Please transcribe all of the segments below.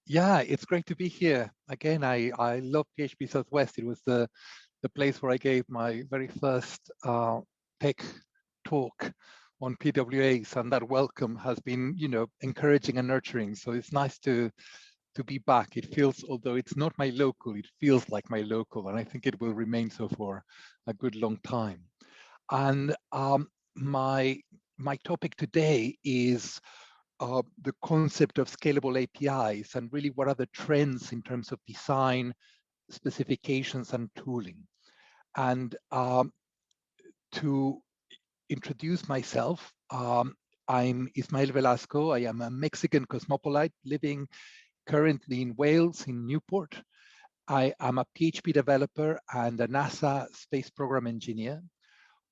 Yeah, it's great to be here again. I love PHP Southwest. It was the place where I gave my very first tech talk on PWAs, and that welcome has been, encouraging and nurturing. So it's nice to be back. It feels, although it's not my local, it feels like my local, and I think it will remain so for a good long time. And my topic today is the concept of scalable APIs and really what are the trends in terms of design, specifications, and tooling. And to introduce myself, I'm Ismael Velasco. I am a Mexican cosmopolite living currently in Wales, in Newport. I am a PHP developer and a NASA space program engineer.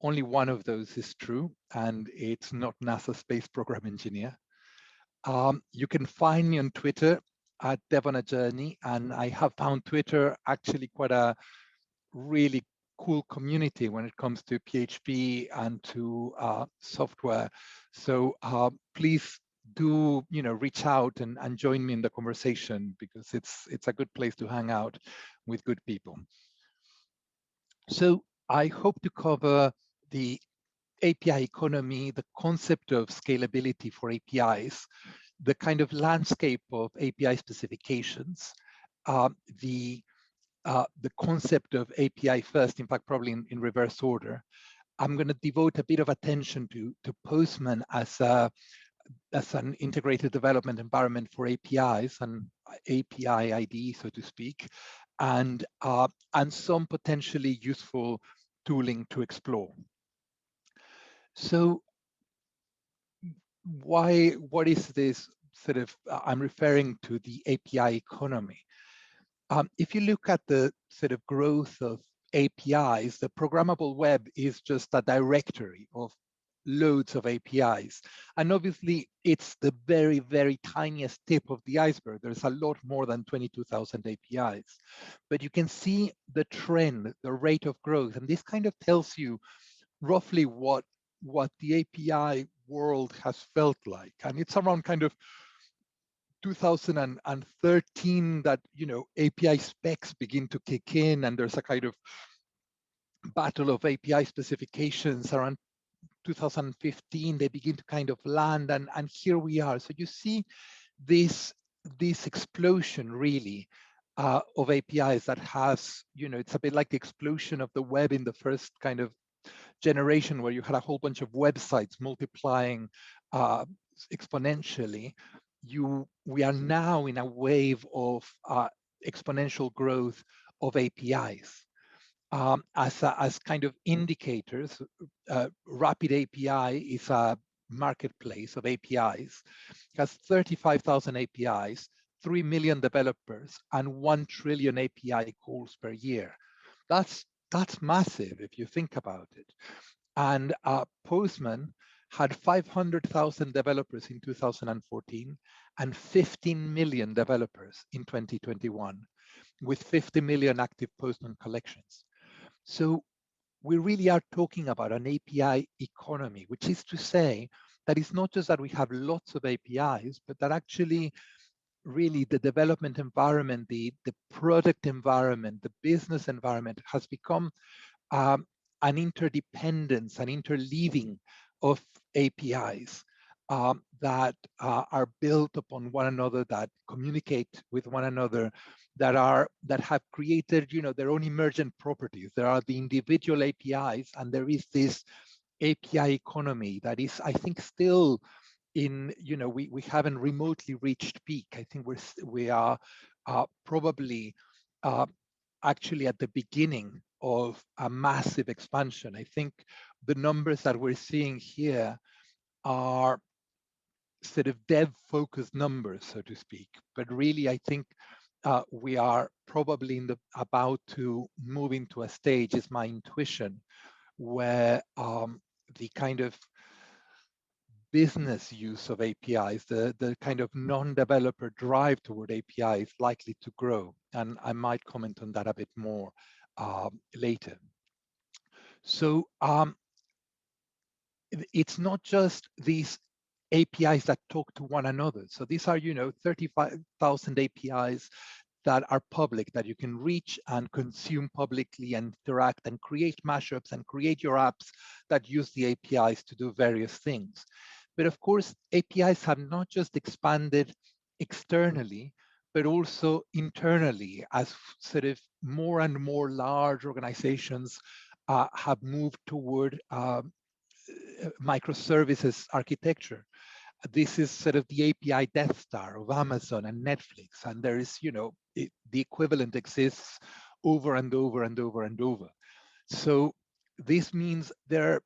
Only one of those is true, and it's not NASA space program engineer. You can find me on Twitter at Dev on a Journey, and I have found Twitter actually quite a really cool community when it comes to PHP and to software. So please do reach out and join me in the conversation, because it's a good place to hang out with good people. So I hope to cover the API economy, the concept of scalability for APIs, the kind of landscape of API specifications, the concept of API first, in fact, probably in reverse order. I'm going to devote a bit of attention to Postman as an integrated development environment for APIs and API ID, so to speak, and some potentially useful tooling to explore. So what is this sort of, I'm referring to the API economy. If you look at the sort of growth of APIs, the programmable web is just a directory of loads of APIs. And obviously, it's the very, very tiniest tip of the iceberg. There's a lot more than 22,000 APIs. But you can see the trend, the rate of growth. And this kind of tells you roughly what the API world has felt like. And it's around kind of 2013 that API specs begin to kick in, and there's a kind of battle of API specifications. Around 2015 they begin to kind of land, and here we are. So you see this explosion really of APIs that has, it's a bit like the explosion of the web in the first kind of generation, where you had a whole bunch of websites multiplying exponentially. We are now in a wave of exponential growth of APIs. As kind of indicators, Rapid API is a marketplace of APIs. It has 35,000 APIs, 3 million developers, and 1 trillion API calls per year. That's massive if you think about it. And Postman had 500,000 developers in 2014 and 15 million developers in 2021, with 50 million active Postman collections. So we really are talking about an API economy, which is to say that it's not just that we have lots of APIs, but that actually really the development environment, the product environment, the business environment has become an interdependence, an interleaving of APIs that are built upon one another, that communicate with one another, that have created, their own emergent properties. There are the individual APIs, and there is this API economy that is, I think, still in, we haven't remotely reached peak. I think we are probably actually at the beginning of a massive expansion. I think the numbers that we're seeing here are sort of dev-focused numbers, so to speak. But really, I think we are probably about to move into a stage, is my intuition, where the kind of business use of APIs, the kind of non-developer drive toward API is likely to grow. And I might comment on that a bit more later. So it's not just these APIs that talk to one another. So these are, 35,000 APIs that are public, that you can reach and consume publicly and interact and create mashups and create your apps that use the APIs to do various things. But of course, APIs have not just expanded externally, but also internally as sort of more and more large organizations have moved toward microservices architecture. This is sort of the API Death Star of Amazon and Netflix, and there is, the equivalent exists over and over and over and over. So this means there are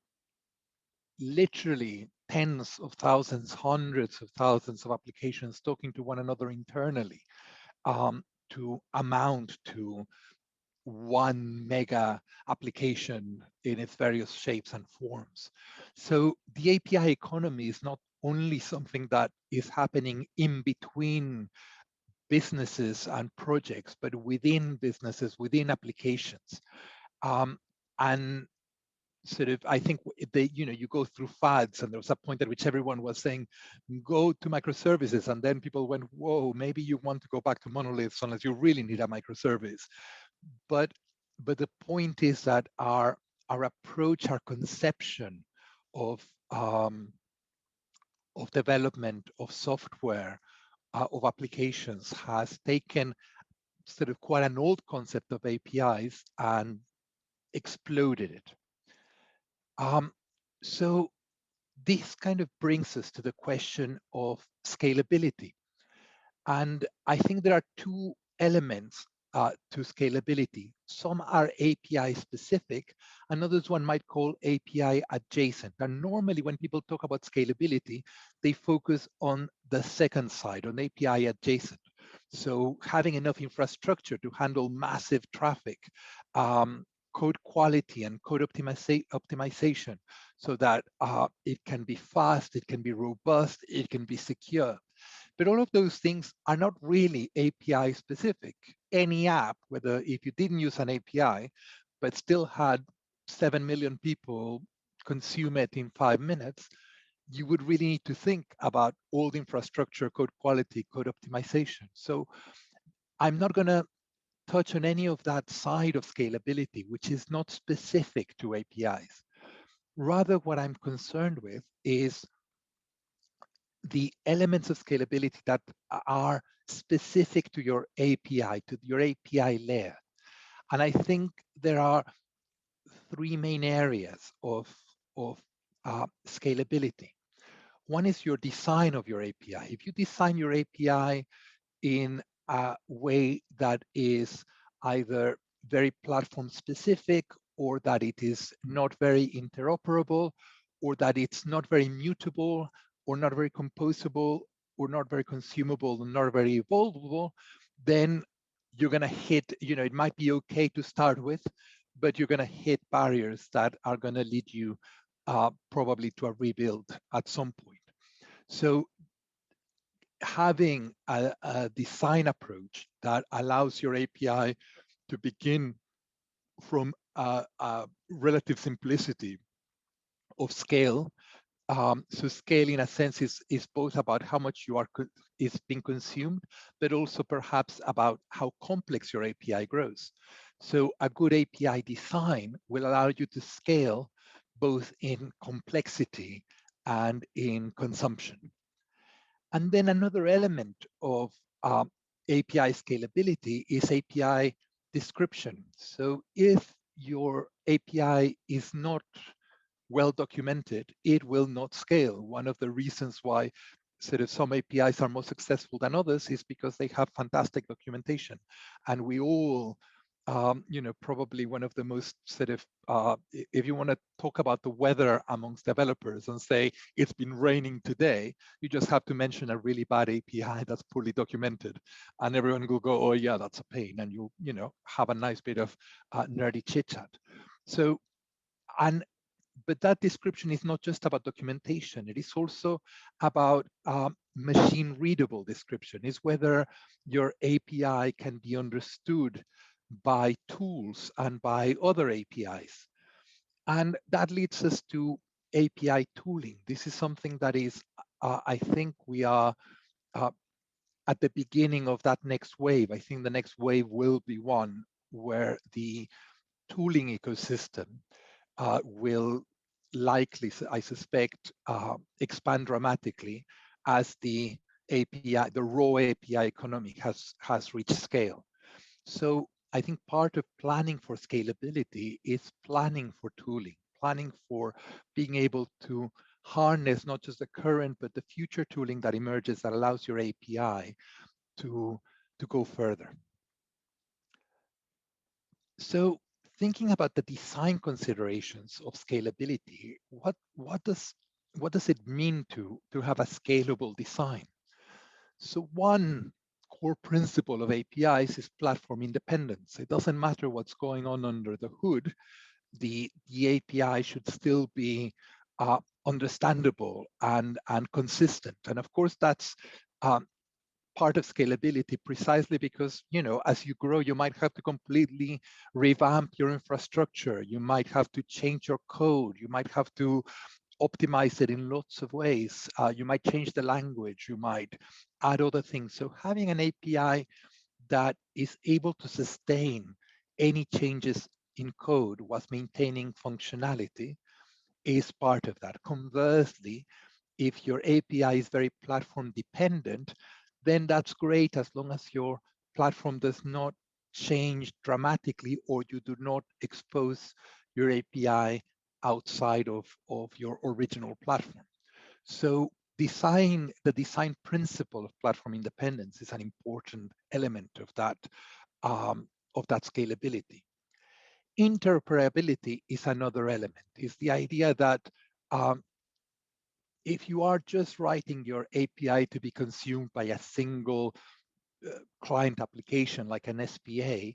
literally tens of thousands, hundreds of thousands of applications talking to one another internally to amount to one mega application in its various shapes and forms. So the API economy is not only something that is happening in between businesses and projects, but within businesses, within applications. And sort of, I think you go through fads, and there was a point at which everyone was saying, go to microservices, and then people went, whoa, maybe you want to go back to monoliths unless you really need a microservice. But the point is that our approach, our conception of development of software, of applications has taken sort of quite an old concept of APIs and exploded it. So this kind of brings us to the question of scalability. And I think there are two elements to scalability. Some are API specific, and others one might call API adjacent. And normally when people talk about scalability, they focus on the second side, on API adjacent. So having enough infrastructure to handle massive traffic, code quality and code optimization, so that it can be fast, it can be robust, it can be secure. But all of those things are not really API specific. Any app, whether if you didn't use an API, but still had 7 million people consume it in 5 minutes, you would really need to think about all the infrastructure, code quality, code optimization. So I'm not going to touch on any of that side of scalability, which is not specific to APIs. Rather, what I'm concerned with is the elements of scalability that are specific to your API, to your API layer. And I think there are three main areas of scalability. One is your design of your API. If you design your API in a way that is either very platform specific, or that it is not very interoperable, or that it's not very mutable, or not very composable, or not very consumable, and not very evolvable, then you're going to hit, it might be okay to start with, but you're going to hit barriers that are going to lead you probably to a rebuild at some point. So having a design approach that allows your API to begin from a relative simplicity of scale. So scale, in a sense, is both about how much is being consumed, but also perhaps about how complex your API grows. So a good API design will allow you to scale both in complexity and in consumption. And then another element of API scalability is API description. So if your API is not well documented, it will not scale. One of the reasons why sort of some APIs are more successful than others is because they have fantastic documentation. And we all, probably one of the most sort of, if you want to talk about the weather amongst developers and say it's been raining today, you just have to mention a really bad API that's poorly documented, and everyone will go, oh yeah, that's a pain, and you'll, have a nice bit of nerdy chit chat. So, but that description is not just about documentation. It is also about machine readable description. Is whether your API can be understood by tools and by other APIs. And that leads us to API tooling. This is something that is I think we are at the beginning of that next wave. I think the next wave will be one where the tooling ecosystem will likely, I suspect, expand dramatically as the API, the raw API economy has reached scale. So I think part of planning for scalability is planning for tooling, planning for being able to harness not just the current, but the future tooling that emerges that allows your API to go further. So thinking about the design considerations of scalability, what does it mean to have a scalable design? So one core principle of APIs is platform independence. It doesn't matter what's going on under the hood, the API should still be understandable and consistent. And of course, that's part of scalability precisely because, you know, as you grow, you might have to completely revamp your infrastructure. You might have to change your code. You might have to optimize it in lots of ways. You might change the language. You might add other things. So having an API that is able to sustain any changes in code whilst maintaining functionality is part of that. Conversely, if your API is very platform dependent, then that's great as long as your platform does not change dramatically or you do not expose your API outside of your original platform. So the design principle of platform independence is an important element of that scalability. Interoperability is another element. It's the idea that if you are just writing your API to be consumed by a single client application like an SPA,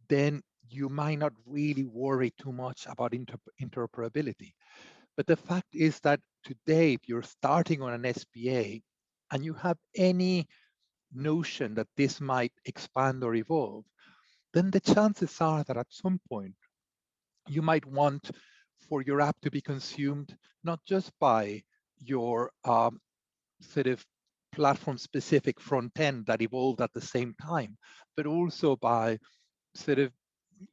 then you might not really worry too much about interoperability. But the fact is that today, if you're starting on an SPA and you have any notion that this might expand or evolve, then the chances are that at some point you might want for your app to be consumed not just by your sort of platform specific front end that evolved at the same time, but also by sort of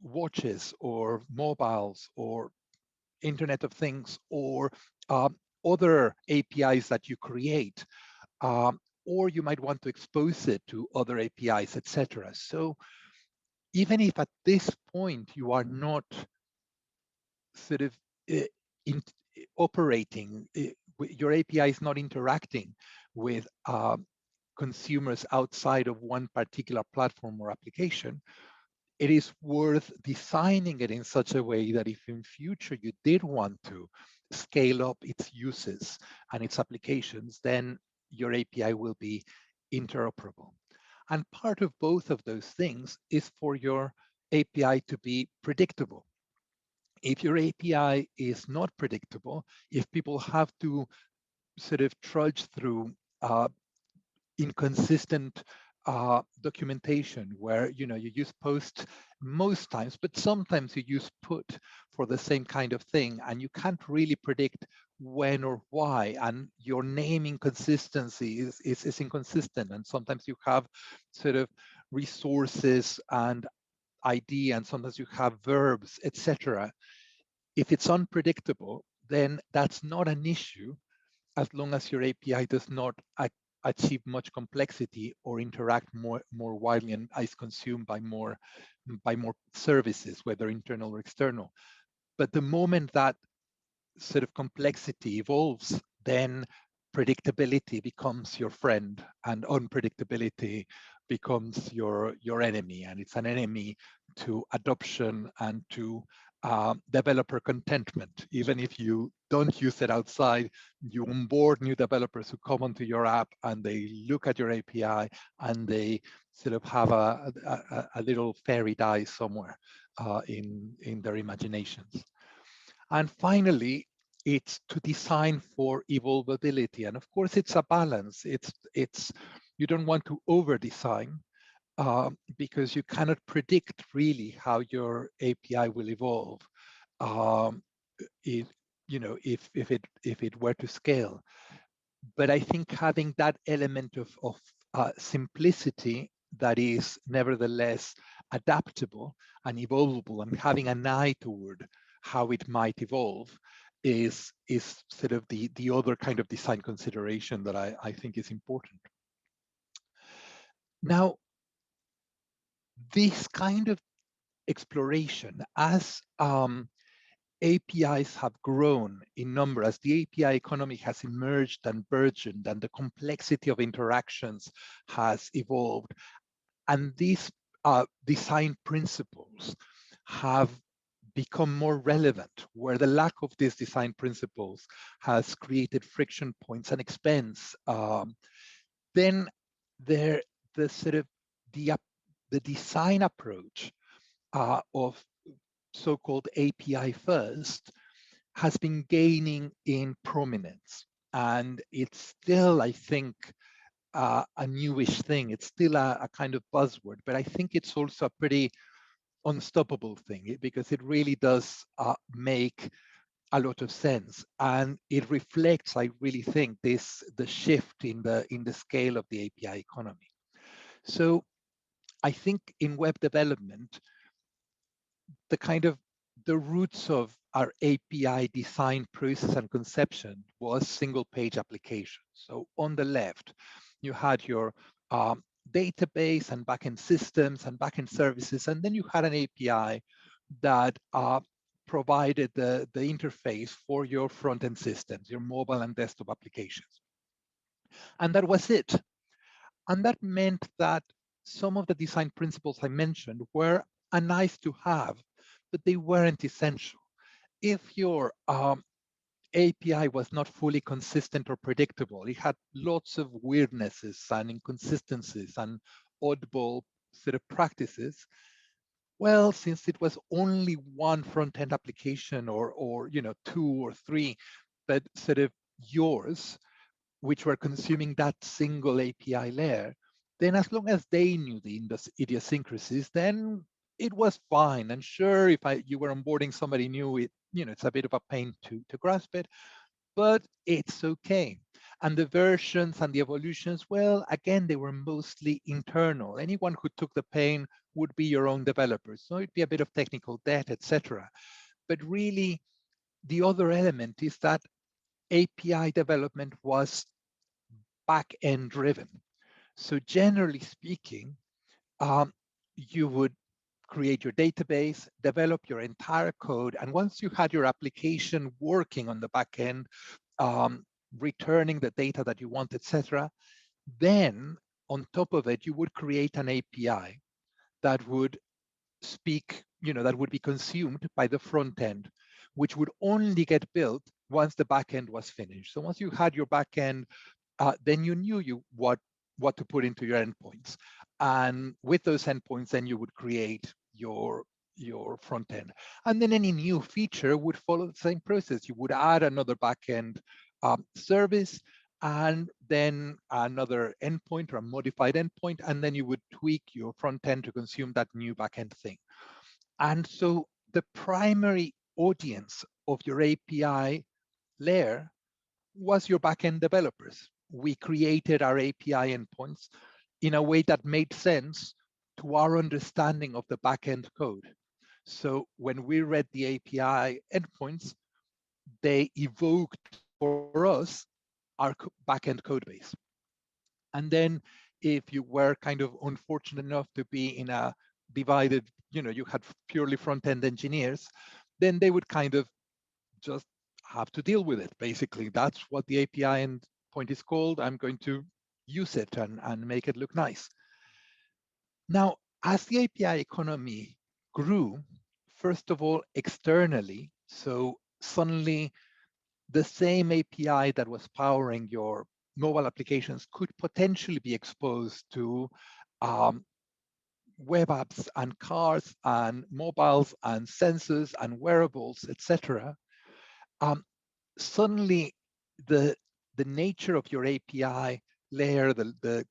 watches or mobiles or Internet of Things or other APIs that you create, or you might want to expose it to other APIs, etc. So even if at this point you are not sort of in, operating, your API is not interacting with consumers outside of one particular platform or application, it is worth designing it in such a way that if in future you did want to scale up its uses and its applications, then your API will be interoperable. And part of both of those things is for your API to be predictable. If your API is not predictable, if people have to sort of trudge through inconsistent documentation where you use post most times, but sometimes you use put for the same kind of thing, and you can't really predict when or why, and your naming consistency is inconsistent, and sometimes you have sort of resources and ID, and sometimes you have verbs, etc. If it's unpredictable, then that's not an issue as long as your API does not achieve much complexity or interact more widely and is consumed by more services, whether internal or external. But the moment that sort of complexity evolves, then predictability becomes your friend and unpredictability becomes your enemy, and it's an enemy to adoption and to developer contentment. Even if you don't use it outside, you onboard new developers who come onto your app and they look at your API and they sort of have a little fairy die somewhere in their imaginations. And finally, it's to design for evolvability. And of course, it's a balance. It's you don't want to over-design because you cannot predict really how your API will evolve. If it were to scale. But I think having that element of simplicity that is nevertheless adaptable and evolvable, and having an eye toward how it might evolve is sort of the other kind of design consideration that I think is important. Now, this kind of exploration as APIs have grown in number, as the API economy has emerged and burgeoned, and the complexity of interactions has evolved, and these design principles have become more relevant, where the lack of these design principles has created friction points and expense, then the sort of the design approach of so-called API first has been gaining in prominence. And it's still, I think, a newish thing. It's still a kind of buzzword, but I think it's also a pretty unstoppable thing, because it really does make a lot of sense, and it reflects, I really think, the shift in the scale of the API economy. So I think in web development, the roots of our API design process and conception was single page application. So on the left, you had your database and backend systems and backend services, and then you had an API that provided the interface for your front-end systems, your mobile and desktop applications. And that was it. And that meant that some of the design principles I mentioned were a nice to have, but they weren't essential. If your API was not fully consistent or predictable, it had lots of weirdnesses and inconsistencies and oddball sort of practices, well, since it was only one front-end application or two or three, but sort of yours, which were consuming that single API layer, then as long as they knew the idiosyncrasies, then it was fine. And sure, if you were onboarding somebody new, it's a bit of a pain to grasp it, but it's okay. And the versions and the evolutions, well, again, they were mostly internal. Anyone who took the pain would be your own developers. So it'd be a bit of technical debt, etc. But really, the other element is that API development was back-end driven. So generally speaking, you would create your database, develop your entire code, and once you had your application working on the back end, returning the data that you want, etc., then on top of it, you would create an API that would speak, that would be consumed by the front end, which would only get built once the back end was finished. So once you had your back end, then you knew what to put into your endpoints. And with those endpoints, then you would create your front end. And then any new feature would follow the same process. You would add another backend service, and then another endpoint or a modified endpoint, and then you would tweak your front end to consume that new backend thing. And so the primary audience of your API layer was your backend developers. We created our API endpoints in a way that made sense to our understanding of the backend code. So when we read the API endpoints, they evoked for us our backend code base. And then if you were kind of unfortunate enough to be in a divided, you had purely front-end engineers, then they would kind of just have to deal with it. Basically, that's what the API endpoint is called. I'm going to use it and make it look nice. Now, as the API economy grew, first of all, externally, so suddenly the same API that was powering your mobile applications could potentially be exposed to web apps and cars and mobiles and sensors and wearables, etc. Suddenly, the nature of your API layer, the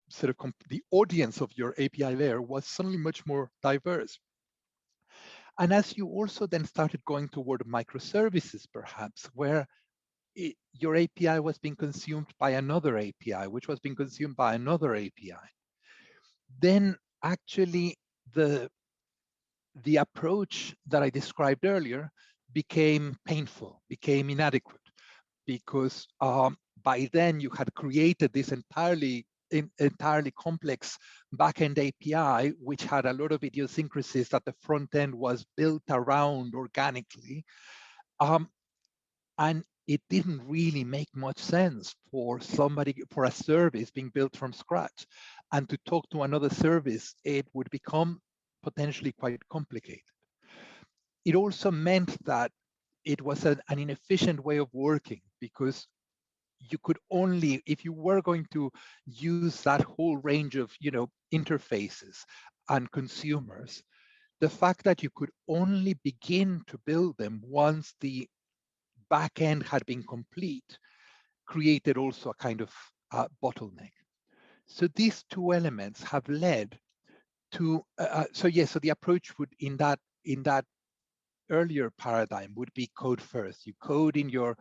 sort of the audience of your API layer was suddenly much more diverse. And as you also then started going toward microservices, perhaps, where your API was being consumed by another API, which was being consumed by another API. Then actually the approach that I described earlier became painful, became inadequate, because by then you had created this entirely complex backend API, which had a lot of idiosyncrasies that the front end was built around organically. And it didn't really make much sense for a service being built from scratch. And to talk to another service, it would become potentially quite complicated. It also meant that it was an inefficient way of working, because you could only, if you were going to use that whole range of interfaces and consumers, the fact that you could only begin to build them once the backend had been complete created also a kind of bottleneck. So these two elements have led to so the approach would in that earlier paradigm would be code first. You code in your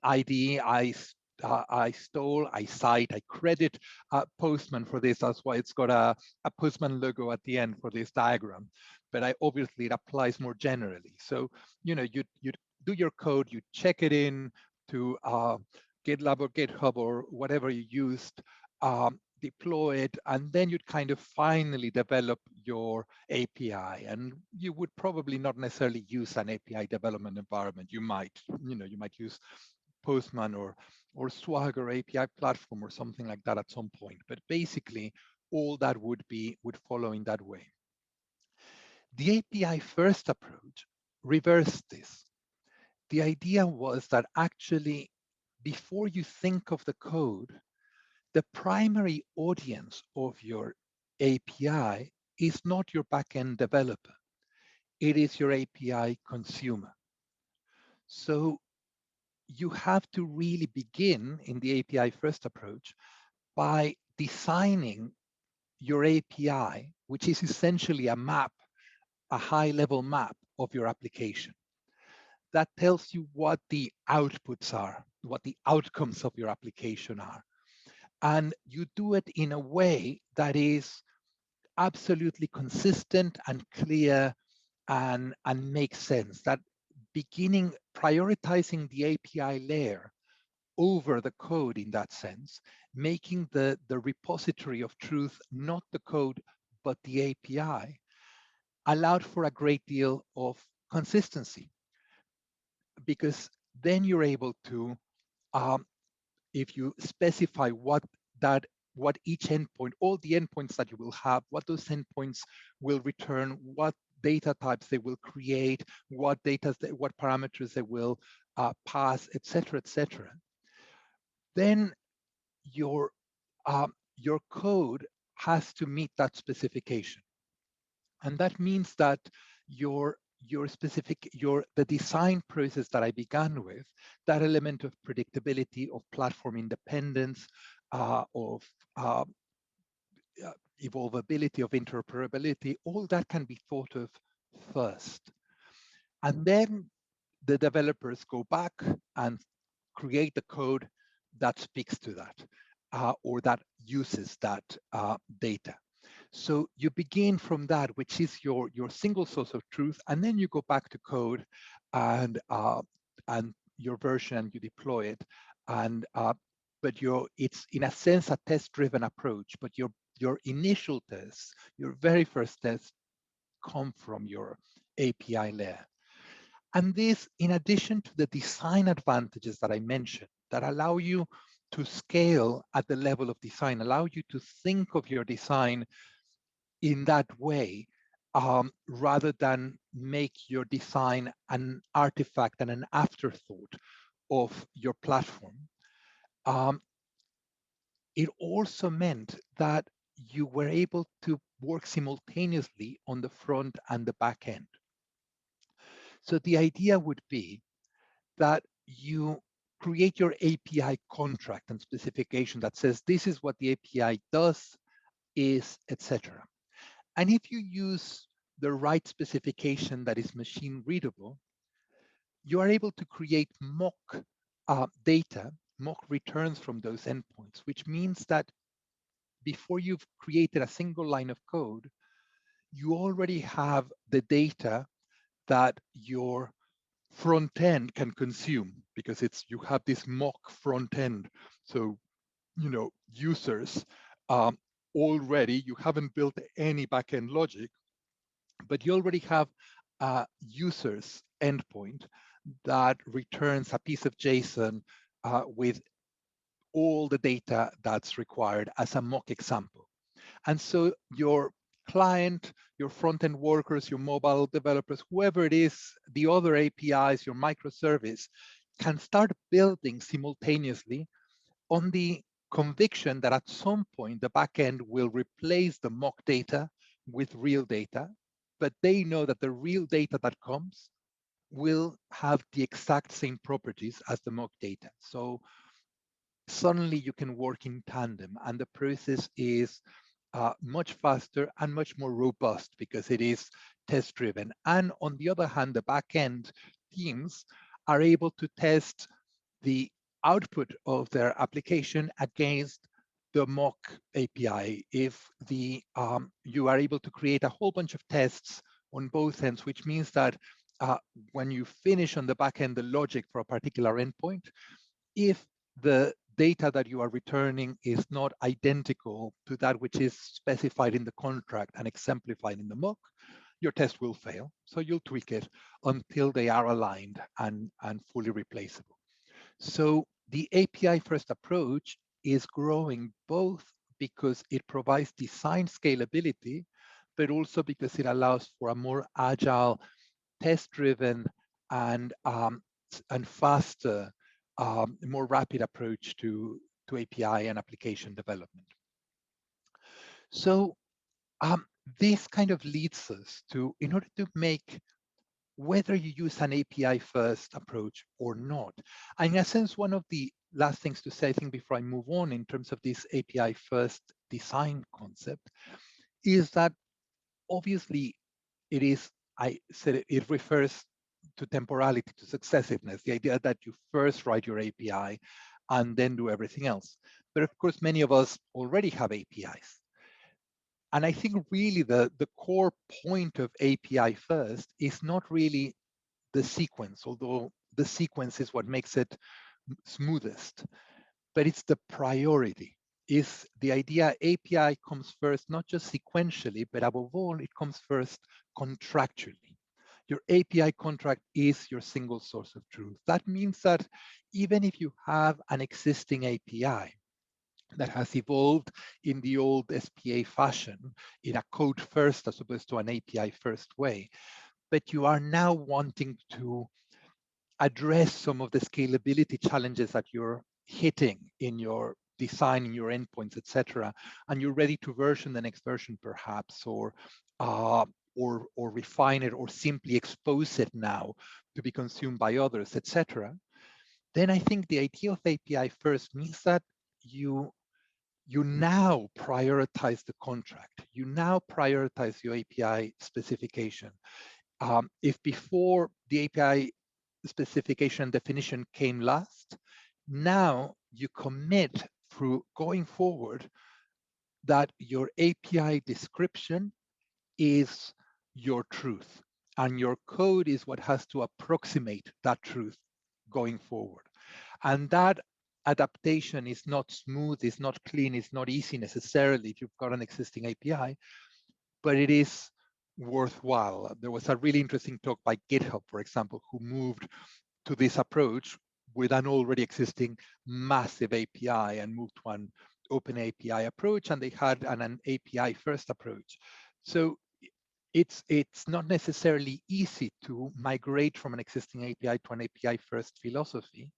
IDE. I stole, I cite, I credit Postman for this. That's why it's got a Postman logo at the end for this diagram. But obviously it applies more generally. So you do your code, you check it in to GitLab or GitHub or whatever you used, deploy it, and then you'd kind of finally develop your API. And you would probably not necessarily use an API development environment. You might use Postman or Swagger API platform or something like that at some point. But basically, all that would follow in that way. The API first approach reversed this. The idea was that actually, before you think of the code, the primary audience of your API is not your backend developer. It is your API consumer. So you have to really begin in the API first approach by designing your API, which is essentially a map, a high-level map of your application. That tells you what the outputs are, what the outcomes of your application are. And you do it in a way that is absolutely consistent and clear and makes sense. That prioritizing the API layer over the code in that sense, making the repository of truth not the code, but the API, allowed for a great deal of consistency, because then you're able to, if you specify what each endpoint, all the endpoints that you will have, what those endpoints will return, what data types they will create, what parameters they will pass, etc., then your code has to meet that specification. And that means that the design process that I began with, that element of predictability, of platform independence, of evolvability, of interoperability, all that can be thought of first. And then the developers go back and create the code that speaks to that, or that uses that data. So you begin from that, which is your single source of truth, and then you go back to code and your version, and you deploy it. And but it's in a sense a test-driven approach. But your initial tests, your very first tests, come from your API layer. And this, in addition to the design advantages that I mentioned, that allow you to scale at the level of design, allow you to think of your design in that way, rather than make your design an artifact and an afterthought of your platform. It also meant that you were able to work simultaneously on the front and the back end. So the idea would be that you create your API contract and specification that says this is what the API does, is, etc. And if you use the right specification that is machine readable, you are able to create mock data, mock returns from those endpoints, which means that before you've created a single line of code, you already have the data that your front end can consume, because you have this mock front end. So, users already, you haven't built any backend logic, but you already have a user's endpoint that returns a piece of JSON with all the data that's required as a mock example. And so your client, your front-end workers, your mobile developers, whoever it is, the other APIs, your microservice, can start building simultaneously on the conviction that at some point the backend will replace the mock data with real data, but they know that the real data that comes will have the exact same properties as the mock data. So suddenly you can work in tandem, and the process is much faster and much more robust because it is test driven. And on the other hand, the backend teams are able to test the output of their application against the mock API. If you are able to create a whole bunch of tests on both ends, which means that when you finish on the backend the logic for a particular endpoint, if the data that you are returning is not identical to that which is specified in the contract and exemplified in the mock, your test will fail. So you'll tweak it until they are aligned and fully replaceable. So the API first approach is growing both because it provides design scalability, but also because it allows for a more agile, test-driven, and faster, more rapid approach to API and application development. So this kind of leads us to, in order to make, whether you use an API first approach or not. And in a sense, one of the last things to say, I think, before I move on in terms of this API first design concept, is that obviously it is, I said it refers to temporality, to successiveness, the idea that you first write your API and then do everything else. But of course, many of us already have APIs. And I think really the core point of API first is not really the sequence, although the sequence is what makes it smoothest, but it's the priority. Is the idea API comes first, not just sequentially, but above all, it comes first contractually. Your API contract is your single source of truth. That means that even if you have an existing API that has evolved in the old SPA fashion, in a code first as opposed to an API first way, but you are now wanting to address some of the scalability challenges that you're hitting in your design, in your endpoints, etc., and you're ready to version the next version, perhaps, or refine it, or simply expose it now to be consumed by others, etc., then I think the idea of API first means that you now prioritize the contract. You now prioritize your API specification. If before the API specification and definition came last, now you commit through going forward that your API description is your truth, and your code is what has to approximate that truth going forward. And that adaptation is not smooth, it's not clean, it's not easy necessarily if you've got an existing API, but it is worthwhile. There was a really interesting talk by GitHub, for example, who moved to this approach with an already existing massive API and moved to an open API approach, and they had an API first approach. So it's not necessarily easy to migrate from an existing API to an API first philosophy,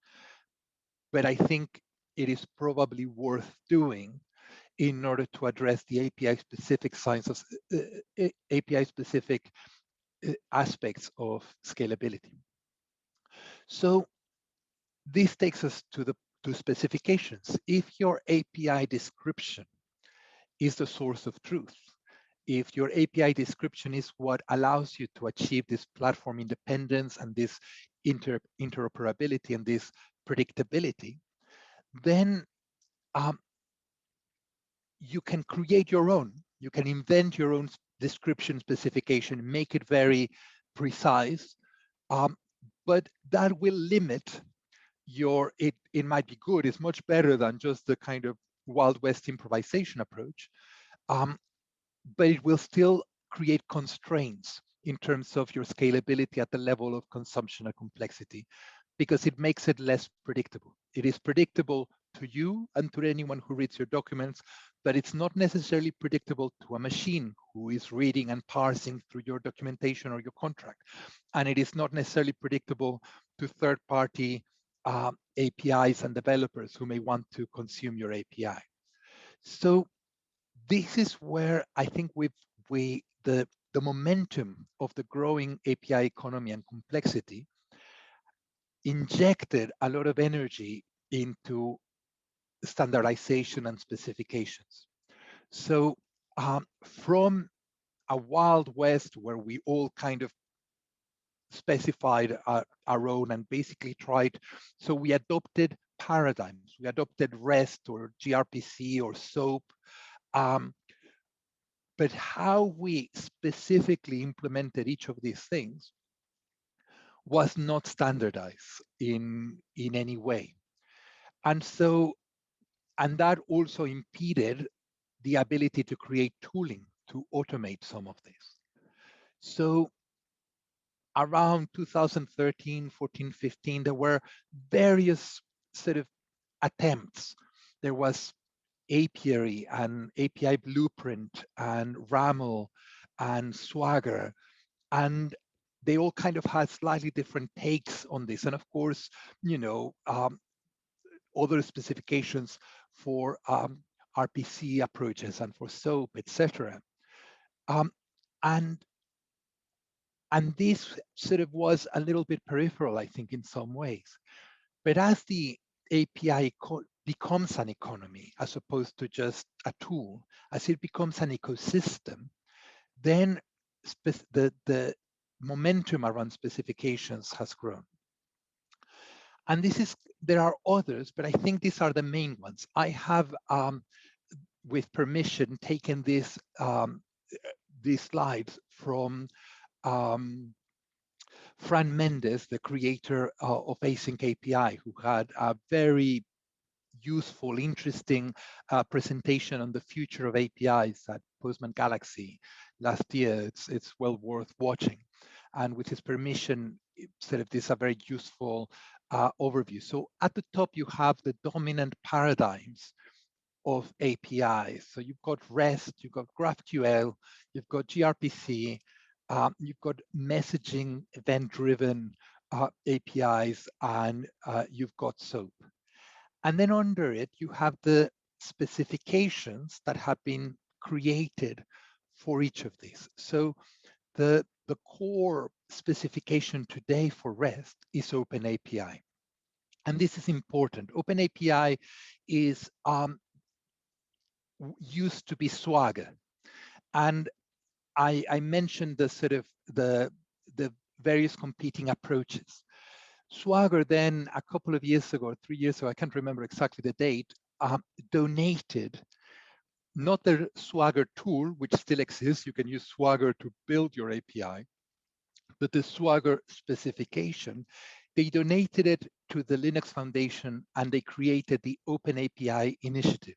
but I think it is probably worth doing in order to address the API specific sciences, API specific aspects of scalability. So this takes us to specifications. If your API description is the source of truth, if your API description is what allows you to achieve this platform independence and this interoperability and this predictability, then you can create your own. You can invent your own description specification, make it very precise, but that will limit it might be good, it's much better than just the kind of Wild West improvisation approach, but it will still create constraints in terms of your scalability at the level of consumption and complexity, because it makes it less predictable. It is predictable to you and to anyone who reads your documents, but it's not necessarily predictable to a machine who is reading and parsing through your documentation or your contract. And it is not necessarily predictable to third-party APIs and developers who may want to consume your API. So this is where I think the momentum of the growing API economy and complexity injected a lot of energy into standardization and specifications. So from a Wild West where we all kind of specified our own and basically tried, so we adopted paradigms. We adopted REST or gRPC or SOAP, but how we specifically implemented each of these things was not standardized in any way. And so, and that also impeded the ability to create tooling to automate some of this. So around 2013, 14, 15, there were various sort of attempts. There was Apiary and API Blueprint and RAML and Swagger, and they all kind of had slightly different takes on this. And of course, you know, other specifications for RPC approaches and for SOAP, etc. And this sort of was a little bit peripheral, I think, in some ways. But as the API becomes an economy, as opposed to just a tool, as it becomes an ecosystem, then the momentum around specifications has grown. And there are others, but I think these are the main ones. I have, with permission, taken these slides from Fran Mendes, the creator of Async API, who had a very useful, interesting presentation on the future of APIs at Postman Galaxy last year. It's well worth watching. And with his permission, sort of this is a very useful overview. So at the top, you have the dominant paradigms of APIs. So you've got REST, you've got GraphQL, you've got gRPC, you've got messaging event-driven APIs, and you've got SOAP. And then under it, you have the specifications that have been created for each of these. So the core specification today for REST is OpenAPI. And this is important. OpenAPI is used to be Swagger. And I mentioned the sort of the various competing approaches. Swagger then, a couple of years ago, 3 years ago, I can't remember exactly the date, donated not the Swagger tool, which still exists. You can use Swagger to build your API, but the Swagger specification. They donated it to the Linux Foundation, and they created the OpenAPI initiative.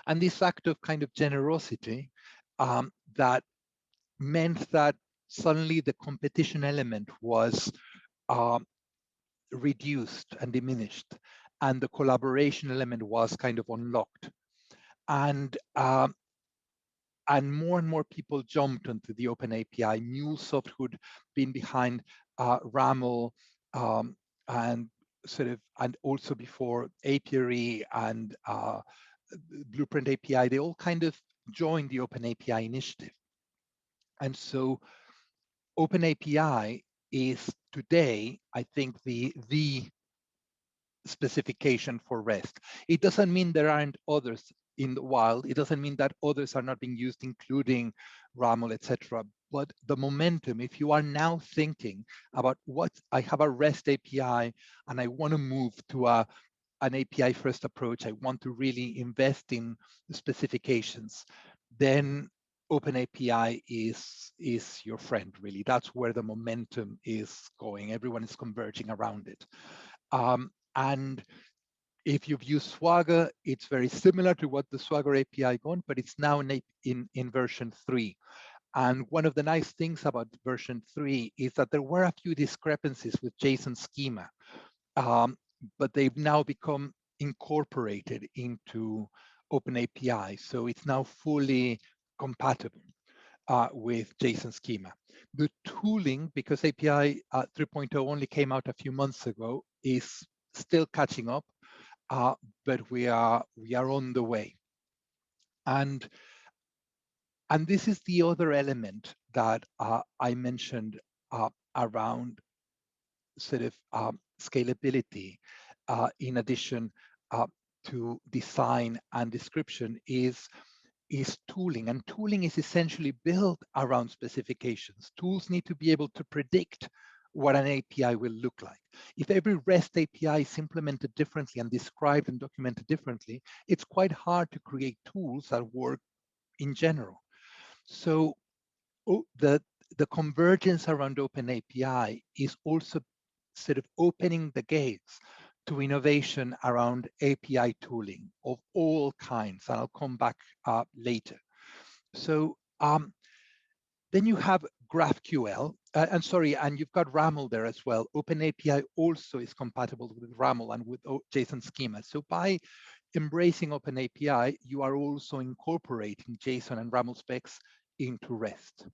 And this act of kind of generosity that meant that suddenly the competition element was reduced and diminished, and the collaboration element was kind of unlocked. And more and more people jumped onto the OpenAPI. MuleSoft, who'd been behind RAML and also before Apiary and Blueprint API, they all kind of joined the OpenAPI initiative. And so OpenAPI is today, I think, the specification for REST. It doesn't mean there aren't others in the wild. It doesn't mean that others are not being used, including RAML, etc. But the momentum, if you are now thinking about what I have a REST API and I want to move to an API first approach, I want to really invest in the specifications, then OpenAPI is your friend, really. That's where the momentum is going. Everyone is converging around it. And if you've used Swagger, it's very similar to what the Swagger API got, but it's now in version 3. And one of the nice things about version 3 is that there were a few discrepancies with JSON schema, but they've now become incorporated into OpenAPI. So it's now fully compatible with JSON schema. The tooling, because API 3.0 only came out a few months ago, is still catching up, but we are on the way. And this is the other element that I mentioned around sort of scalability, in addition to design and description, is tooling. And tooling is essentially built around specifications. Tools need to be able to predict what an API will look like. If every REST API is implemented differently and described and documented differently, it's quite hard to create tools that work in general. So the convergence around OpenAPI is also sort of opening the gates to innovation around API tooling of all kinds. And I'll come back later. So then you have GraphQL, and you've got RAML there as well. OpenAPI also is compatible with RAML and with JSON schema. So by embracing OpenAPI, you are also incorporating JSON and RAML specs into REST.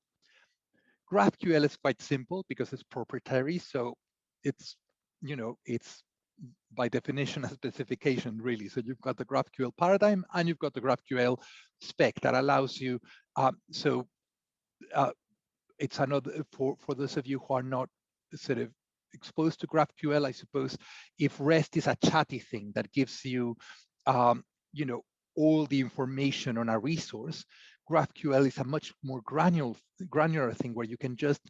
GraphQL is quite simple because it's proprietary, so it's by definition a specification, really. So you've got the GraphQL paradigm and you've got the GraphQL spec that allows you. It's another, for those of you who are not sort of exposed to GraphQL, I suppose, if REST is a chatty thing that gives you, all the information on a resource, GraphQL is a much more granular thing where you can just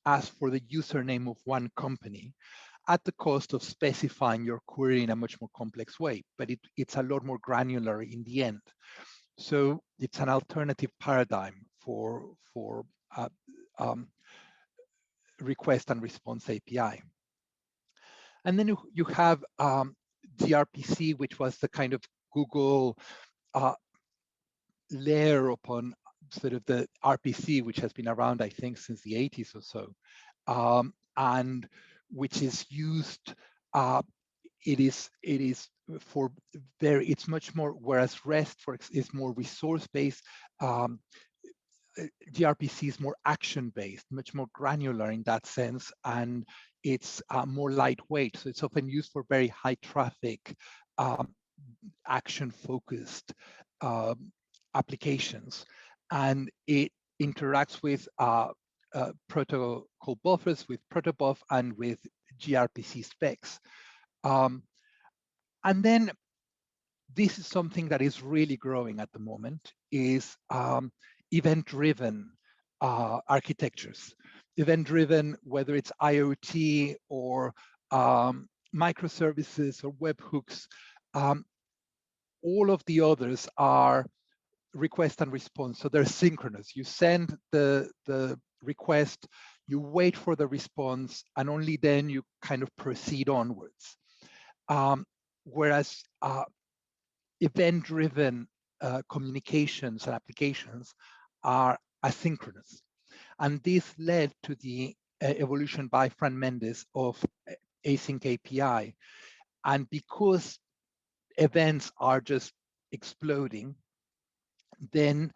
ask for the username of one company at the cost of specifying your query in a much more complex way, but it's a lot more granular in the end. So it's an alternative paradigm for request and response API. And then you have gRPC, which was the kind of Google layer upon sort of the RPC, which has been around, I think, since the 80s or so, and which is used. It is for it's much more, whereas REST is more resource-based. gRPC is more action-based, much more granular in that sense, and it's more lightweight. So it's often used for very high traffic, action-focused applications, and it interacts with protocol buffers, with protobuf, and with gRPC specs. And then this is something that is really growing at the moment, is event-driven architectures. Event-driven, whether it's IoT or microservices or webhooks, all of the others are request and response. So they're synchronous. You send the request, you wait for the response, and only then you kind of proceed onwards. Whereas event-driven communications and applications are asynchronous. And this led to the evolution by Fran Mendes of async API. And because events are just exploding, then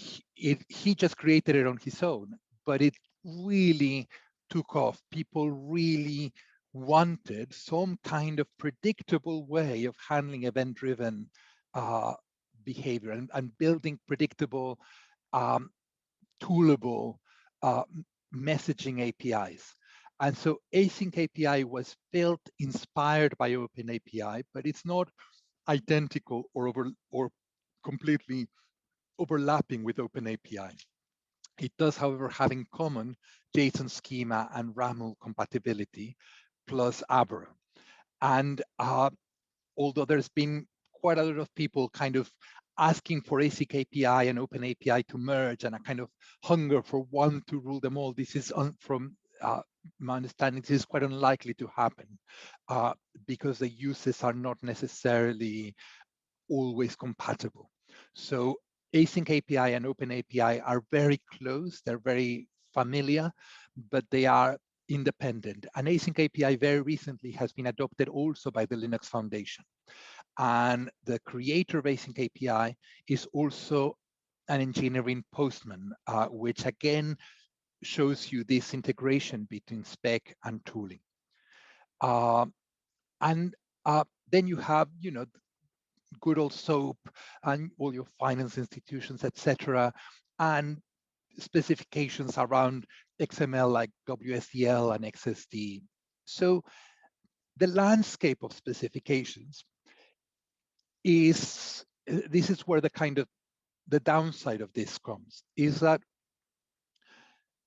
he just created it on his own, but it really took off. People really wanted some kind of predictable way of handling event-driven behavior and building predictable, toolable messaging APIs. And so async API was built inspired by OpenAPI, but it's not identical or completely overlapping with OpenAPI. It does, however, have in common JSON schema and RAML compatibility plus Abra. And although there's been quite a lot of people kind of asking for ASIC API and OpenAPI to merge, and a kind of hunger for one to rule them all, this is from my understanding, this is quite unlikely to happen because the uses are not necessarily always compatible. So async API and OpenAPI are very close, they're very familiar, but they are independent. And async API very recently has been adopted also by the Linux Foundation. And the creator of async API is also an engineer in Postman, which again shows you this integration between spec and tooling. And then you have, good old SOAP and all your finance institutions, etc., and specifications around XML like WSDL and XSD. So the landscape of specifications is, this is where the kind of the downside of this comes, is that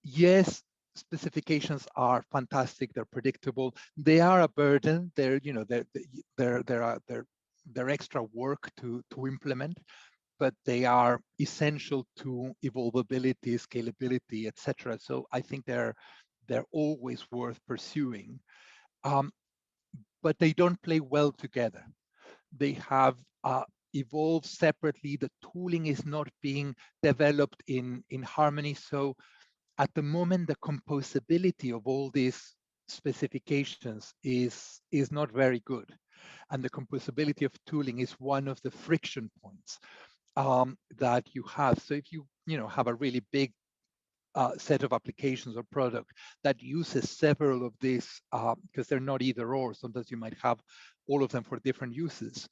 yes, specifications are fantastic, they're predictable, they are a burden, they're, they're extra work to implement, but they are essential to evolvability, scalability, etc. So I think they're always worth pursuing, but they don't play well together. They have evolved separately. The tooling is not being developed in harmony. So at the moment, the composability of all these specifications is not very good. And the composability of tooling is one of the friction points that you have. So if you have a really big set of applications or product that uses several of these, because they're not either or, sometimes you might have all of them for different uses,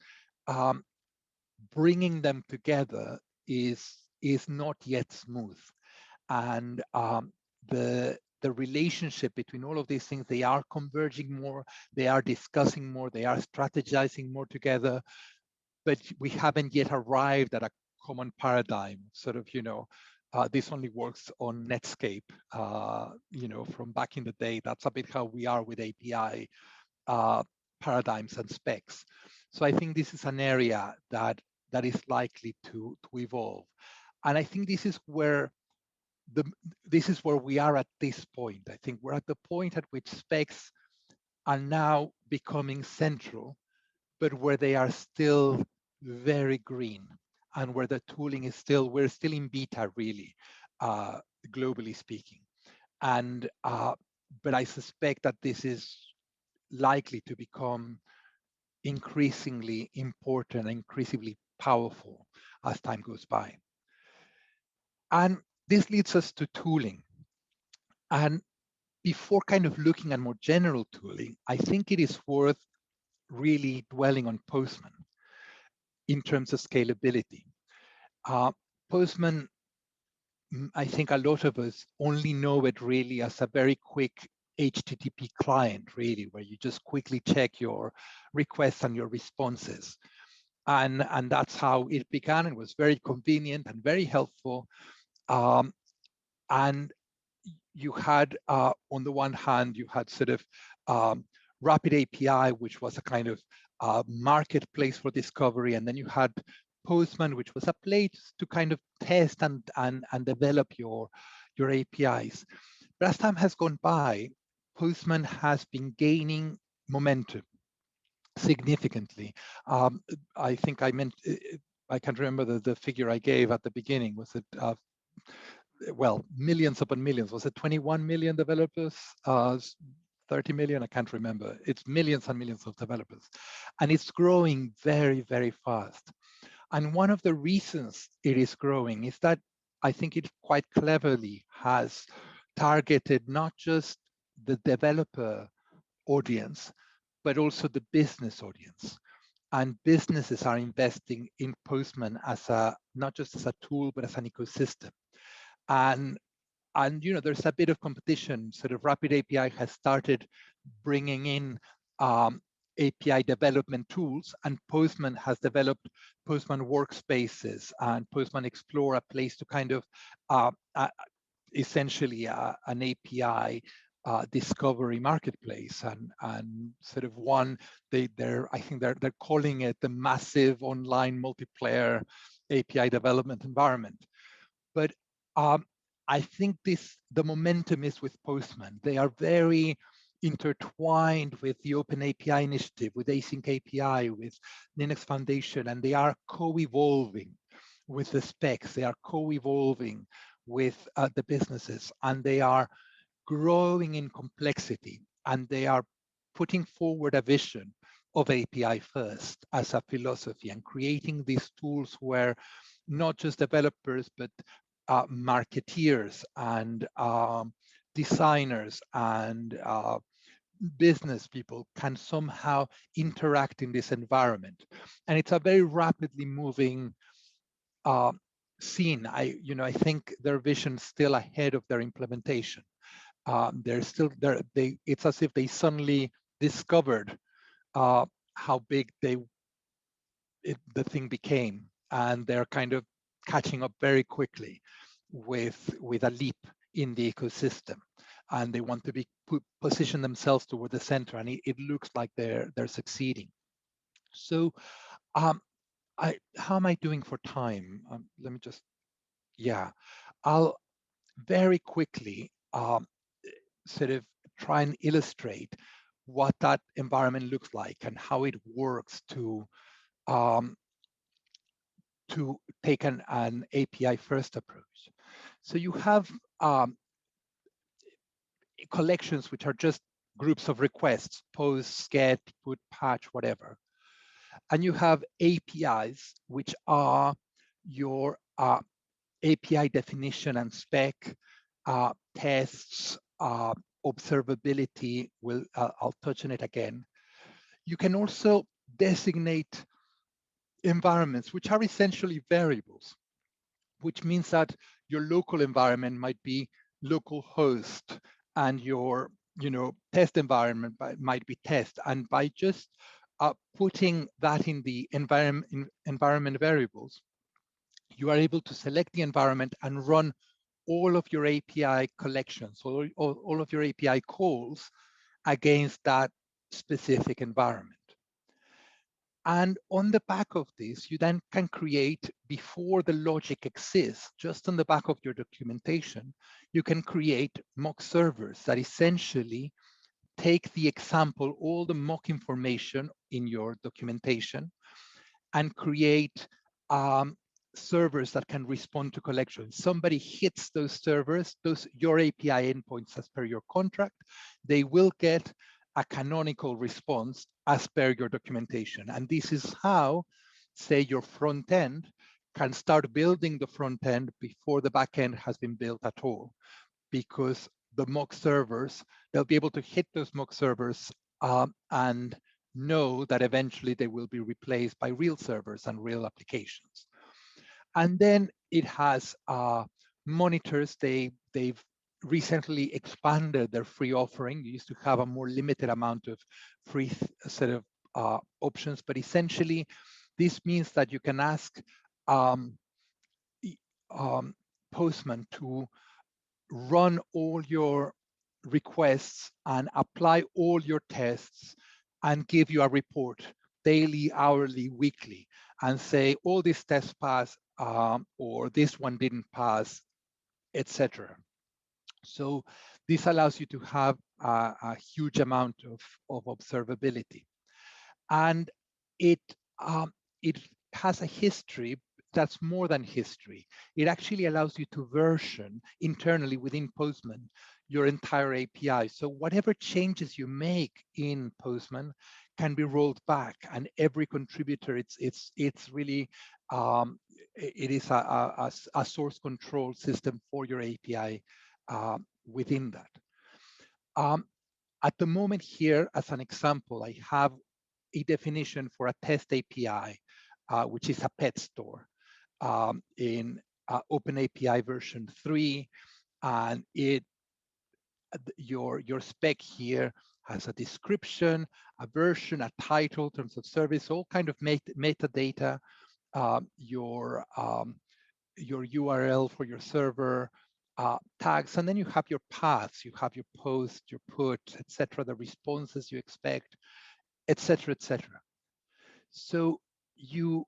bringing them together is not yet smooth. And the relationship between all of these things, they are converging more, they are discussing more, they are strategizing more together, but we haven't yet arrived at a common paradigm. Sort of, this only works on Netscape, from back in the day. That's a bit how we are with API paradigms and specs. So I think this is an area that is likely to evolve. And I think this is where we are at this point. I think we're at the point at which specs are now becoming central, but where they are still very green, and where the tooling is we're still in beta, really, globally speaking. And but I suspect that this is likely to become increasingly important, increasingly powerful as time goes by. And this leads us to tooling. And before kind of looking at more general tooling, I think it is worth really dwelling on Postman in terms of scalability. Postman, I think a lot of us only know it really as a very quick HTTP client, really, where you just quickly check your requests and your responses. And that's how it began. It was very convenient and very helpful. And you had, on the one hand, you had sort of Rapid API, which was a kind of marketplace for discovery. And then you had Postman, which was a place to kind of test and develop your APIs. But as time has gone by, Postman has been gaining momentum significantly. I think I can't remember the figure I gave at the beginning. Was it, well, millions upon millions? Was it 21 million developers? 30 million? I can't remember. It's millions and millions of developers. And it's growing very, very fast. And one of the reasons it is growing is that I think it quite cleverly has targeted not just the developer audience, but also the business audience. And businesses are investing in Postman as not just as a tool, but as an ecosystem. And there's a bit of competition. Sort of Rapid API has started bringing in API development tools, and Postman has developed Postman Workspaces and Postman Explore, a place to kind of essentially an API discovery marketplace, and sort of one I think they're calling it the massive online multiplayer API development environment. But I think the momentum is with Postman. They are very intertwined with the Open API initiative, with Async API, with Linux Foundation, and they are co-evolving with the specs. They are co-evolving with the businesses, and they are growing in complexity, and they are putting forward a vision of API first as a philosophy, and creating these tools where not just developers, but marketeers and designers and business people can somehow interact in this environment. And it's a very rapidly moving scene. I think their vision's still ahead of their implementation. They're still there. It's as if they suddenly discovered how big the thing became, and they're kind of catching up very quickly with a leap in the ecosystem, and they want to position themselves toward the center, and it looks like they're succeeding. So how am I doing for time? Let me just, I'll very quickly sort of try and illustrate what that environment looks like and how it works to take an API first approach. So you have collections which are just groups of requests: post, get, put, patch, whatever. And you have APIs, which are your API definition and spec, tests, observability. I'll touch on it again. You can also designate environments, which are essentially variables, which means that your local environment might be localhost, and your test environment might be test. And by just putting that in the environment variables, you are able to select the environment and run all of your API collections, or all of your API calls against that specific environment. And on the back of this, you then can create, before the logic exists, just on the back of your documentation, you can create mock servers that essentially take the example, all the mock information in your documentation, and create servers that can respond to collections. Somebody hits those servers, your API endpoints as per your contract, they will get a canonical response as per your documentation. And this is how, say, your front end can start building the front end before the back end has been built at all, because the mock servers, they'll be able to hit those mock servers and know that eventually they will be replaced by real servers and real applications. And then it has monitors. They've recently expanded their free offering. You used to have a more limited amount of free set of options, but essentially this means that you can ask Postman to run all your requests and apply all your tests and give you a report daily, hourly, weekly, and say, all these tests pass, or this one didn't pass, etc. So this allows you to have a huge amount of observability. And it has a history that's more than history. It actually allows you to version internally within Postman your entire API. So whatever changes you make in Postman can be rolled back, and every contributor, it's really it is a source control system for your API within that. At the moment here, as an example, I have a definition for a test API, which is a pet store in OpenAPI version 3, and it your spec here has a description, a version, a title, terms of service, all kind of metadata, your URL for your server, tags, and then you have your paths, you have your post, your put, etc., the responses you expect, etc., etc. So you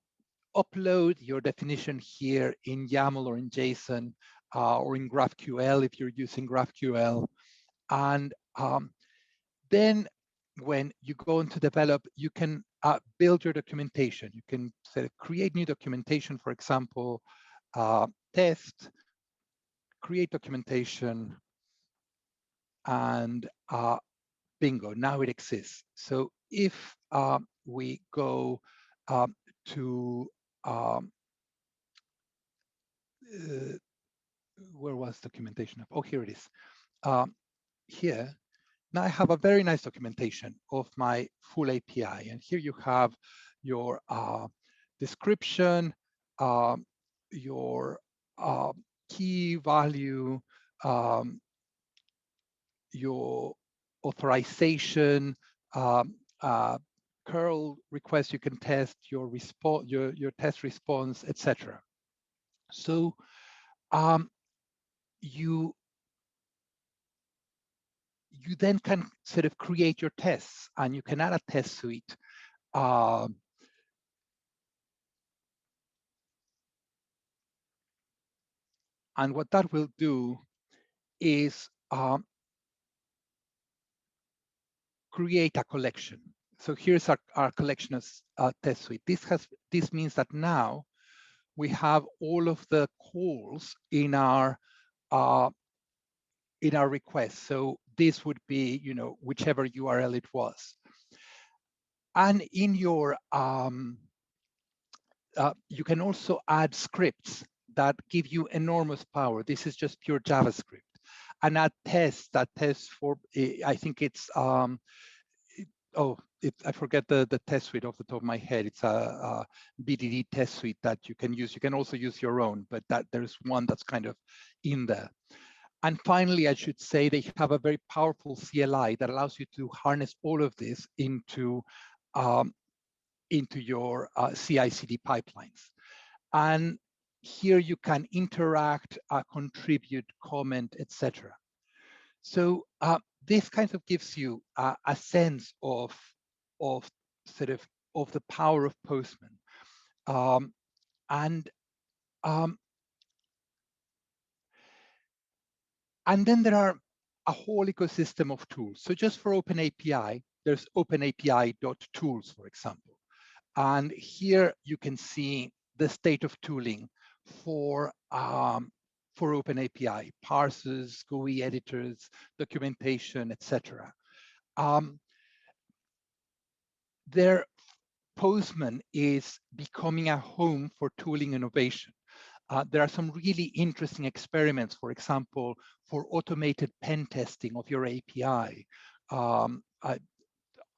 upload your definition here in YAML or in JSON or in GraphQL if you're using GraphQL. And then when you go on to develop, you can build your documentation. You can say, create new documentation, for example, test, create documentation, and bingo, now it exists. So if we go to where was documentation? Oh, here it is. Here, now I have a very nice documentation of my full API. And here you have your description, your key value, your authorization, curl request you can test, your response, your test response, etc. So you then can sort of create your tests, and you can add a test suite. And what that will do is create a collection. So here's our collection of test suite. This means that now we have all of the calls in our request. So this would be, whichever URL it was. And in your you can also add scripts that give you enormous power. This is just pure JavaScript. And add tests that test for, I think it's, I forget the test suite off the top of my head. It's a BDD test suite that you can use. You can also use your own, but there's one that's kind of in there. And finally, I should say they have a very powerful CLI that allows you to harness all of this into your CI/CD pipelines. And here you can interact, contribute, comment, etc. So this kind of gives you a sense of the power of Postman. And then there are a whole ecosystem of tools. So just for OpenAPI, there's openapi.tools, for example. And here you can see the state of tooling for OpenAPI, parsers, GUI editors, documentation, etc. Postman is becoming a home for tooling innovation. There are some really interesting experiments, for example, for automated pen testing of your API.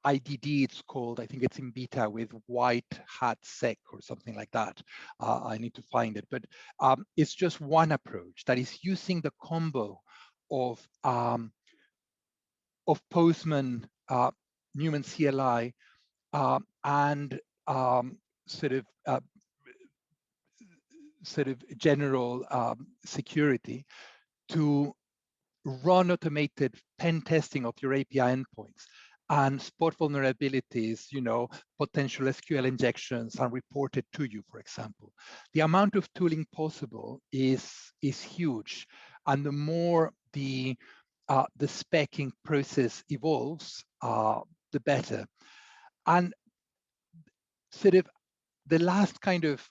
IDD, it's called, I think it's in beta with White Hat Sec or something like that. I need to find it, but it's just one approach that is using the combo of Postman, Newman CLI, and sort of general security to run automated pen testing of your API endpoints and spot vulnerabilities, potential SQL injections and report it to you, for example. The amount of tooling possible is huge. And the more the speccing process evolves, the better. And sort of the last kind of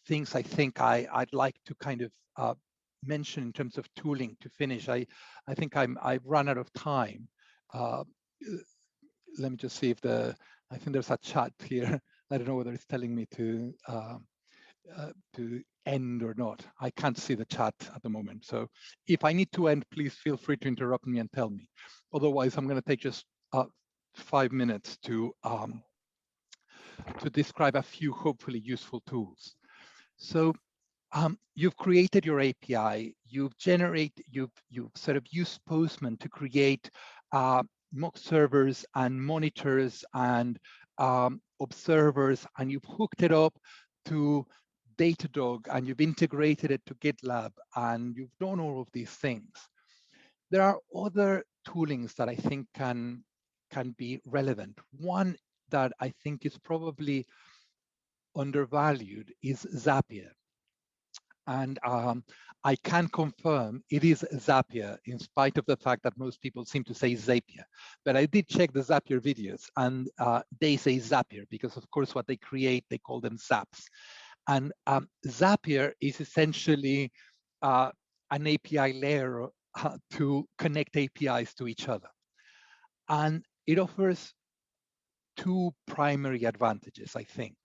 things I think I'd like to kind of mention in terms of tooling to finish. I think I've run out of time. Let me just see if I think there's a chat here. I don't know whether it's telling me to end or not. I can't see the chat at the moment. So if I need to end, please feel free to interrupt me and tell me. Otherwise, I'm going to take just 5 minutes to describe a few hopefully useful tools. So You've created your API. You've sort of used Postman to create mock servers and monitors and observers, and you've hooked it up to Datadog, and you've integrated it to GitLab, and you've done all of these things. There are other toolings that I think can be relevant. One that I think is probably undervalued is Zapier. And I can confirm it is Zapier, in spite of the fact that most people seem to say Zapier. But I did check the Zapier videos, and they say Zapier because, of course, what they create, they call them zaps. And Zapier is essentially an API layer to connect APIs to each other. And it offers two primary advantages, I think,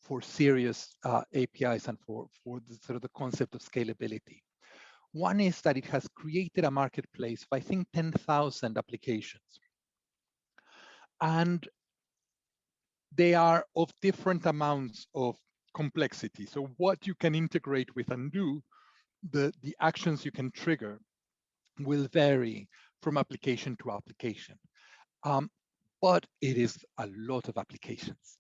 for serious APIs and for the sort of the concept of scalability. One is that it has created a marketplace of, I think, 10,000 applications. And they are of different amounts of complexity. So what you can integrate with and do, the actions you can trigger will vary from application to application. But it is a lot of applications.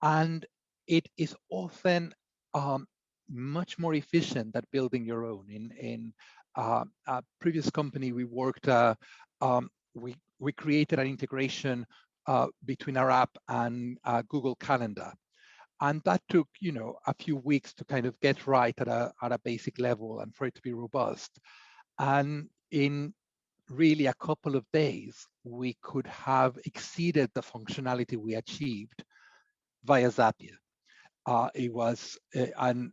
And it is often much more efficient than building your own. In a previous company we worked, we created an integration between our app and Google Calendar. And that took, a few weeks to kind of get right at a basic level and for it to be robust. And in really a couple of days, we could have exceeded the functionality we achieved via Zapier. It was, and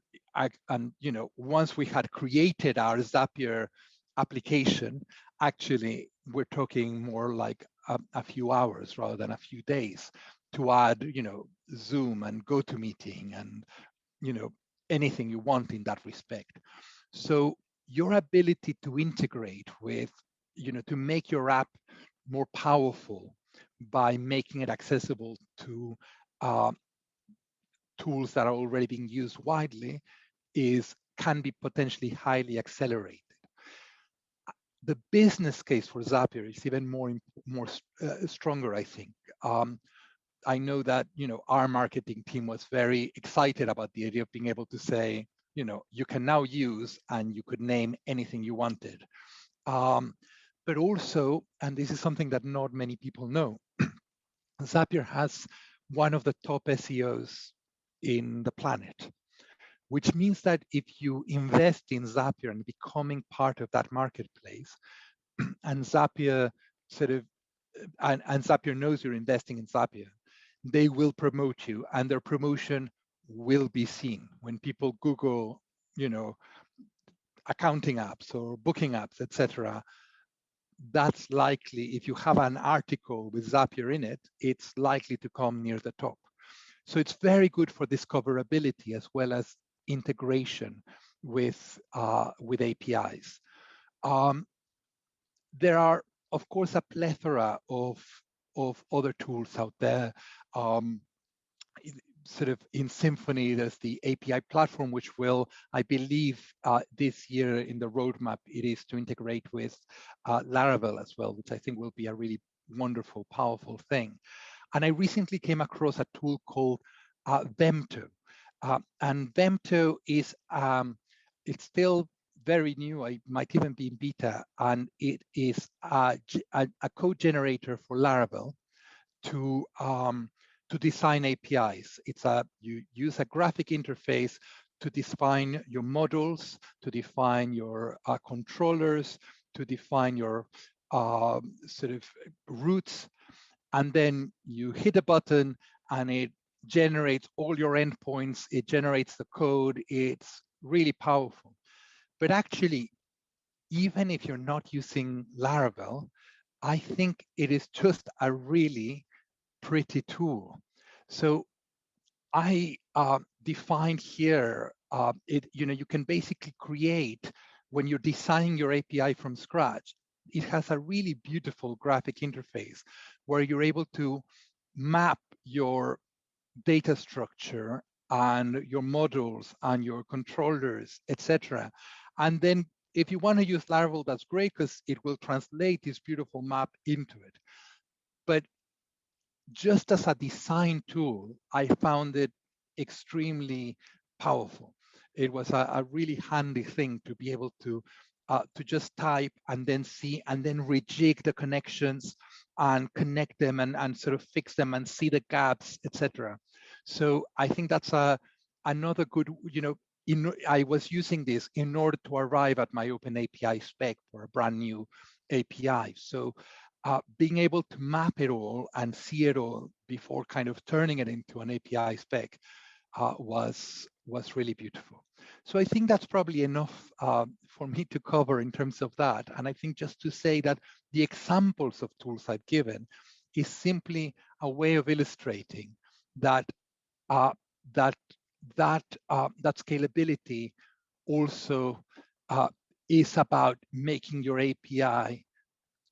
once we had created our Zapier application, actually, we're talking more like a few hours rather than a few days to add, Zoom and GoToMeeting and, anything you want in that respect. So your ability to integrate with, to make your app more powerful by making it accessible to tools that are already being used widely can be potentially highly accelerated. The business case for Zapier is even more stronger, I think. I know that our marketing team was very excited about the idea of being able to say, you can now use and you could name anything you wanted. But also, and this is something that not many people know, Zapier has one of the top SEOs in the planet, which means that if you invest in Zapier and becoming part of that marketplace, and Zapier and Zapier knows you're investing in Zapier, they will promote you, and their promotion will be seen when people Google, accounting apps or booking apps, etc. That's likely, if you have an article with Zapier in it, it's likely to come near the top. So it's very good for discoverability as well as integration with APIs. There are, of course, a plethora of other tools out there. Sort of in Symfony, there's the API platform, which will, I believe, this year in the roadmap, it is to integrate with Laravel as well, which I think will be a really wonderful, powerful thing. And I recently came across a tool called Vemto. And Vemto is, it's still very new, it might even be in beta, and it is a code generator for Laravel to design APIs. You use a graphic interface to define your models, to define your controllers, to define your sort of routes, and then you hit a button and it generates all your endpoints, it generates the code, it's really powerful. But actually, even if you're not using Laravel, I think it is just a really pretty tool. So I defined here, you can basically create, when you're designing your API from scratch, it has a really beautiful graphic interface where you're able to map your data structure and your models and your controllers, etc. And then if you want to use Laravel, that's great because it will translate this beautiful map into it. But just as a design tool, I found it extremely powerful. It was a really handy thing to be able to just type and then see and then rejig the connections and connect them and sort of fix them and see the gaps, etc. So I think that's another good, I was using this in order to arrive at my open API spec for a brand new API. So being able to map it all and see it all before kind of turning it into an API spec was really beautiful. So I think that's probably enough for me to cover in terms of that. And I think just to say that the examples of tools I've given is simply a way of illustrating that that scalability also is about making your API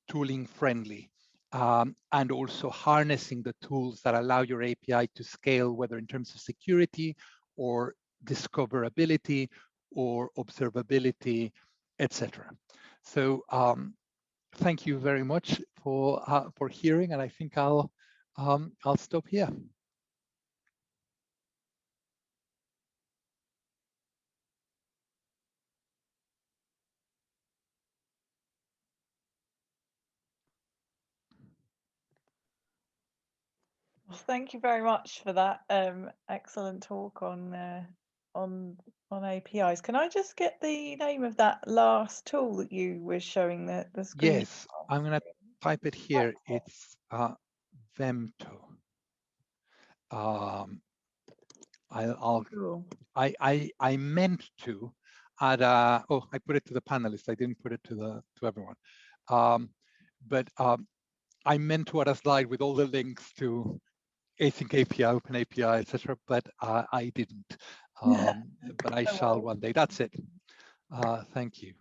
tooling friendly, and also harnessing the tools that allow your API to scale, whether in terms of security or discoverability or observability, etc. So thank you very much for hearing, and I think I'll stop here. Well, thank you very much for that excellent talk on APIs. Can I just get the name of that last tool that you were showing the screen? Yes, I'm going to type it here. It's Vemto. I meant to add I put it to the panelists. I didn't put it to everyone. But I meant to add a slide with all the links to async API, Open API, etc. But I didn't. But I shall one day. That's it. Thank you.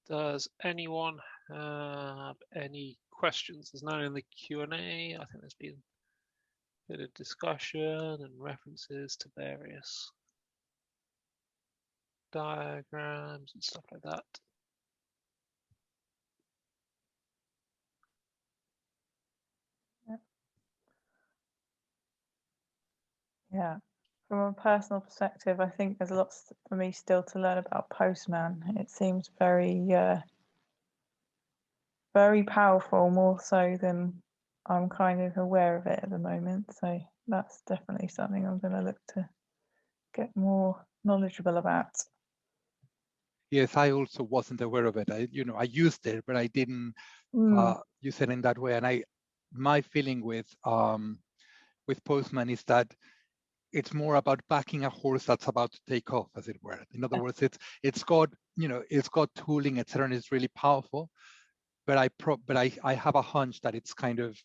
Does anyone have any questions? There's none in the Q&A. I think there's been a bit of discussion and references to various diagrams and stuff like that. Yeah, from a personal perspective, I think there's lots for me still to learn about Postman. It seems very, very powerful, more so than I'm kind of aware of it at the moment. So that's definitely something I'm going to look to get more knowledgeable about. Yes, I also wasn't aware of it. I used it, but I didn't use it in that way. And my feeling with Postman is that it's more about backing a horse that's about to take off, as it were. In other words, it's got tooling, etc., and it's really powerful. But I have a hunch that it's kind of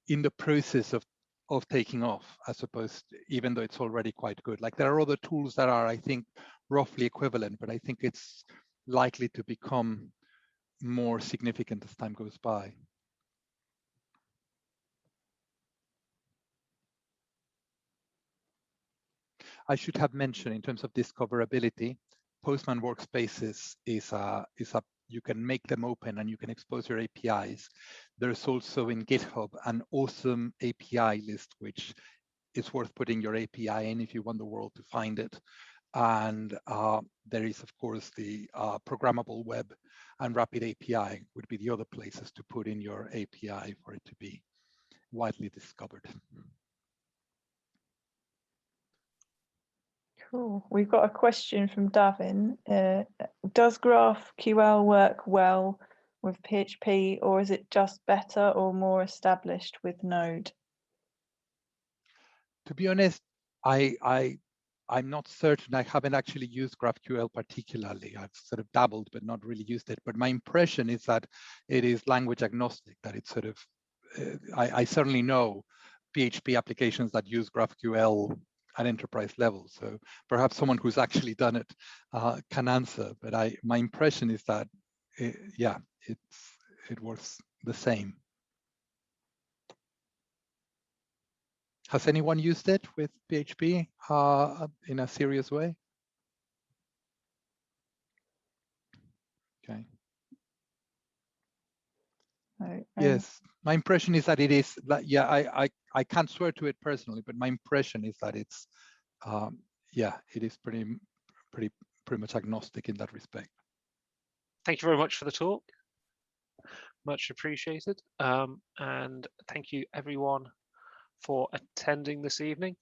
in the process of taking off, as opposed to, even though it's already quite good. Like there are other tools that are, I think, roughly equivalent, but I think it's likely to become more significant as time goes by. I should have mentioned in terms of discoverability, Postman Workspaces is you can make them open and you can expose your APIs. There's also in GitHub an awesome API list, which is worth putting your API in if you want the world to find it. And there is, of course, the programmable web and Rapid API would be the other places to put in your API for it to be widely discovered. Cool. We've got a question from Davin. Does GraphQL work well with PHP, or is it just better or more established with Node? To be honest, I'm not certain. I haven't actually used GraphQL particularly. I've sort of dabbled, but not really used it. But my impression is that it is language agnostic, that it's sort of, I certainly know PHP applications that use GraphQL at enterprise level. So perhaps someone who's actually done it can answer. But my impression is that, it works the same. Has anyone used it with PHP in a serious way? Okay. Yes, my impression is that it is. Yeah, I can't swear to it personally, but my impression is that it's yeah, it is pretty much agnostic in that respect. Thank you very much for the talk. Much appreciated. And thank you everyone for attending this evening.